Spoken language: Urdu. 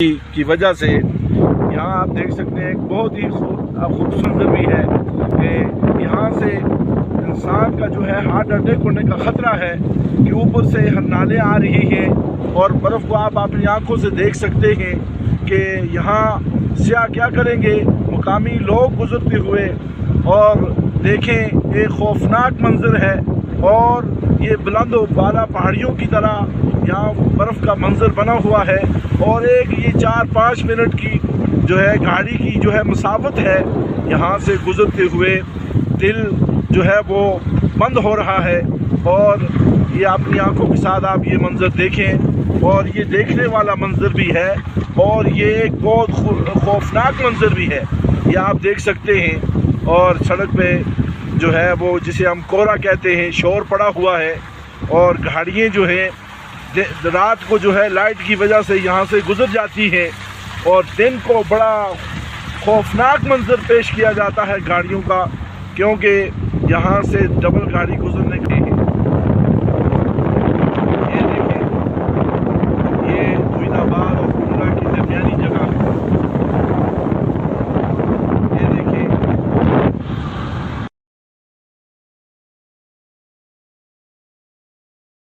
کی وجہ سے یہاں آپ دیکھ سکتے ہیں ایک بہت ہی خوبصورت منظر بھی ہے کہ یہاں سے انسان کا جو ہے ہارٹ اٹیک ہونے کا خطرہ ہے کہ اوپر سے نالیں آ رہی ہیں اور برف کو آپ اپنی آنکھوں سے دیکھ سکتے ہیں کہ یہاں سیاح کیا کریں گے، مقامی لوگ گزرتے ہوئے، اور دیکھیں ایک خوفناک منظر ہے اور یہ بلند و بالا پہاڑیوں کی طرح یہاں برف کا منظر بنا ہوا ہے، اور ایک یہ 4-5 منٹ کی جو ہے گاڑی کی جو ہے مسافت ہے، یہاں سے گزرتے ہوئے دل جو ہے وہ بند ہو رہا ہے، اور یہ اپنی آنکھوں کے ساتھ آپ یہ منظر دیکھیں، اور یہ دیکھنے والا منظر بھی ہے اور یہ ایک بہت خوفناک منظر بھی ہے، یہ آپ دیکھ سکتے ہیں۔ اور سڑک پہ جو ہے وہ جسے ہم کوہرا کہتے ہیں، شور پڑا ہوا ہے، اور گاڑیاں جو ہیں رات کو جو ہے لائٹ کی وجہ سے یہاں سے گزر جاتی ہیں، اور دن کو بڑا خوفناک منظر پیش کیا جاتا ہے گاڑیوں کا، کیونکہ یہاں سے ڈبل گاڑی گزرنے کے